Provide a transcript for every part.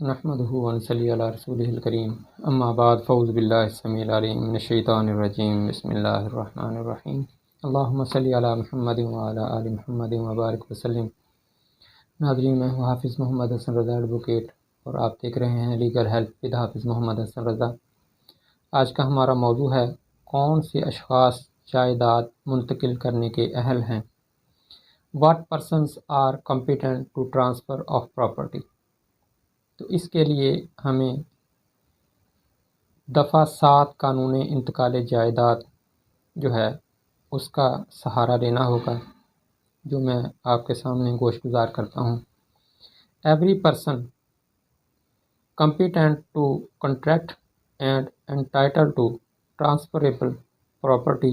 نحمدہ و نصلی علی رسولہ الکریم اما بعد فاعوذ باللہ السمیع العلیم من الشیطان الرجیم بسم اللہ الرحمن الرحیم اللہم صلی علی محمد وعلی آل محمد وبارک وسلم۔ ناظرین، میں ہوں حافظ محمد حسن رضا ایڈوکیٹ اور آپ دیکھ رہے ہیں لیگل ہیلپ ود حافظ محمد حسن رضا۔ آج کا ہمارا موضوع ہے کون سے اشخاص جائیداد منتقل کرنے کے اہل ہیں۔ What persons are competent to transfer of property. تو اس کے لیے ہمیں دفعہ 7 قانون انتقال جائیداد جو ہے اس کا سہارا لینا ہوگا، جو میں آپ کے سامنے گوش گزار کرتا ہوں۔ Every person competent to contract and entitled to transferable property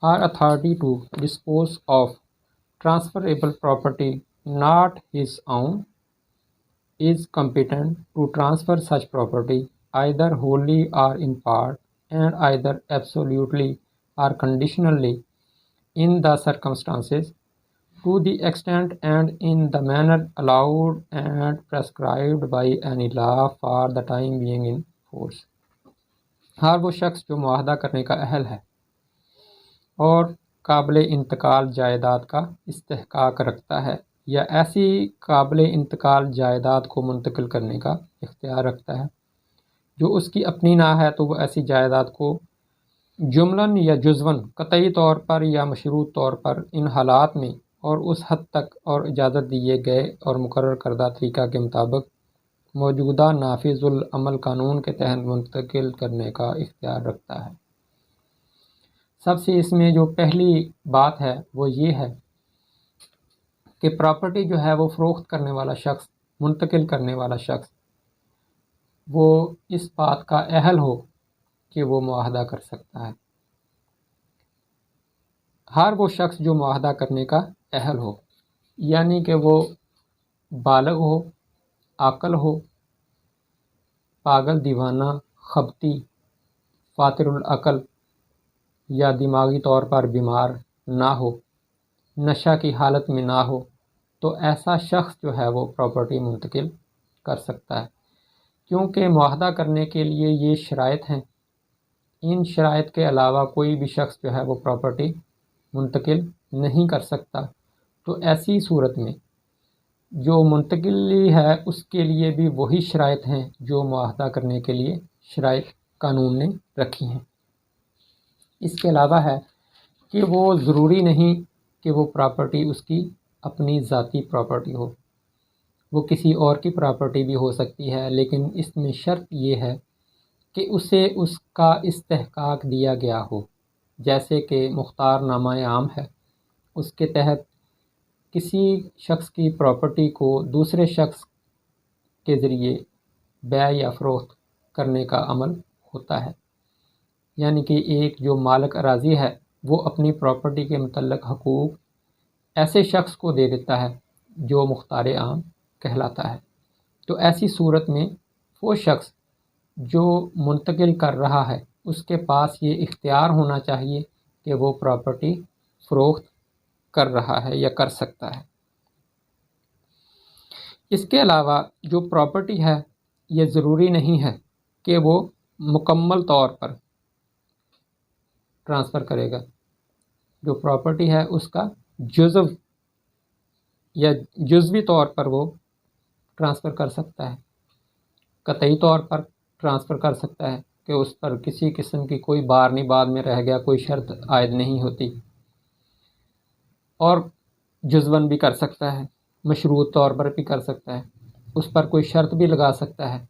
or authority to dispose of transferable property not his own is competent to transfer such property either wholly or in part and either absolutely or conditionally in the circumstances to the extent and in the manner allowed and prescribed by any law for the time being in force۔ ہر وہ شخص جو معاہدہ کرنے کا اہل ہے اور قابل انتقال جائیداد کا استحقاق رکھتا ہے یا ایسی قابل انتقال جائیداد کو منتقل کرنے کا اختیار رکھتا ہے جو اس کی اپنی نہ ہے، تو وہ ایسی جائیداد کو جملاً یا جزواً قطعی طور پر یا مشروط طور پر ان حالات میں اور اس حد تک اور اجازت دیے گئے اور مقرر کردہ طریقہ کے مطابق موجودہ نافذ العمل قانون کے تحت منتقل کرنے کا اختیار رکھتا ہے۔ سب سے اس میں جو پہلی بات ہے وہ یہ ہے کہ پراپرٹی جو ہے وہ فروخت کرنے والا شخص، منتقل کرنے والا شخص، وہ اس بات کا اہل ہو کہ وہ معاہدہ کر سکتا ہے۔ ہر وہ شخص جو معاہدہ کرنے کا اہل ہو، یعنی کہ وہ بالغ ہو، عاقل ہو، پاگل، دیوانہ، خبتی، فاتر العقل یا دماغی طور پر بیمار نہ ہو، نشہ کی حالت میں نہ ہو، تو ایسا شخص جو ہے وہ پراپرٹی منتقل کر سکتا ہے، کیونکہ معاہدہ کرنے کے لیے یہ شرائط ہیں۔ ان شرائط کے علاوہ کوئی بھی شخص جو ہے وہ پراپرٹی منتقل نہیں کر سکتا۔ تو ایسی صورت میں جو منتقلی ہے اس کے لیے بھی وہی شرائط ہیں جو معاہدہ کرنے کے لیے شرائط قانون نے رکھی ہیں۔ اس کے علاوہ ہے کہ وہ ضروری نہیں کہ وہ پراپرٹی اس کی اپنی ذاتی پراپرٹی ہو، وہ کسی اور کی پراپرٹی بھی ہو سکتی ہے، لیکن اس میں شرط یہ ہے کہ اسے اس کا استحقاق دیا گیا ہو، جیسے کہ مختار نامہ عام ہے، اس کے تحت کسی شخص کی پراپرٹی کو دوسرے شخص کے ذریعے بیع یا فروخت کرنے کا عمل ہوتا ہے، یعنی کہ ایک جو مالک اراضی ہے وہ اپنی پراپرٹی کے متعلق حقوق ایسے شخص کو دے دیتا ہے جو مختار عام کہلاتا ہے۔ تو ایسی صورت میں وہ شخص جو منتقل کر رہا ہے اس کے پاس یہ اختیار ہونا چاہیے کہ وہ پراپرٹی فروخت کر رہا ہے یا کر سکتا ہے۔ اس کے علاوہ جو پراپرٹی ہے یہ ضروری نہیں ہے کہ وہ مکمل طور پر ٹرانسفر کرے گا۔ جو پراپرٹی ہے اس کا جزو یا جزوی طور پر وہ ٹرانسفر کر سکتا ہے، قطعی طور پر ٹرانسفر کر سکتا ہے کہ اس پر کسی قسم کی کوئی بار نہیں بعد میں رہ گیا، کوئی شرط عائد نہیں ہوتی، اور جزواً بھی کر سکتا ہے، مشروط طور پر بھی کر سکتا ہے، اس پر کوئی شرط بھی لگا سکتا ہے۔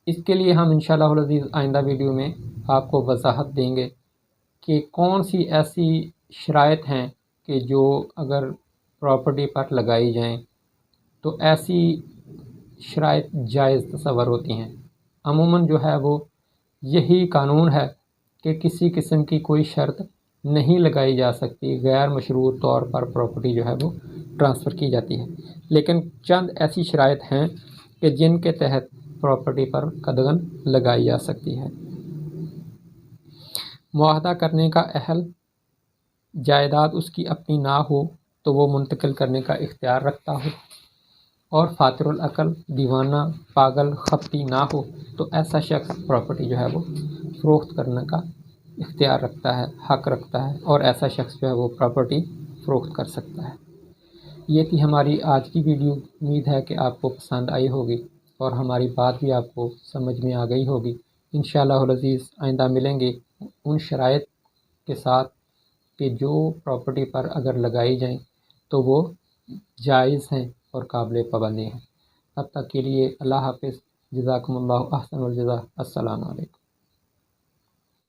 اس کے لیے ہم انشاءاللہ العزیز آئندہ ویڈیو میں آپ کو وضاحت دیں گے کہ کون سی ایسی شرائط ہیں کہ جو اگر پراپرٹی پر لگائی جائیں تو ایسی شرائط جائز تصور ہوتی ہیں۔ عموماً جو ہے وہ یہی قانون ہے کہ کسی قسم کی کوئی شرط نہیں لگائی جا سکتی، غیر مشروط طور پر پراپرٹی جو ہے وہ ٹرانسفر کی جاتی ہے، لیکن چند ایسی شرائط ہیں کہ جن کے تحت پراپرٹی پر قدغن لگائی جا سکتی ہے۔ معاہدہ کرنے کا اہل جائیداد اس کی اپنی نہ ہو تو وہ منتقل کرنے کا اختیار رکھتا ہو، اور فاتر العقل، دیوانہ، پاگل، خپتی نہ ہو تو ایسا شخص پراپرٹی جو ہے وہ فروخت کرنے کا اختیار رکھتا ہے، حق رکھتا ہے، اور ایسا شخص جو ہے وہ پراپرٹی فروخت کر سکتا ہے۔ یہ تھی ہماری آج کی ویڈیو۔ امید ہے کہ آپ کو پسند آئی ہوگی اور ہماری بات بھی آپ کو سمجھ میں آ گئی ہوگی۔ انشاءاللہ العزیز آئندہ ملیں گے ان شرائط کے ساتھ کہ جو پراپرٹی پر اگر لگائی جائیں تو وہ جائز ہیں اور قابل پابندی ہیں۔ تب تک کے لیے اللہ حافظ، جزاکم اللہ احسن الجزا، السلام علیکم۔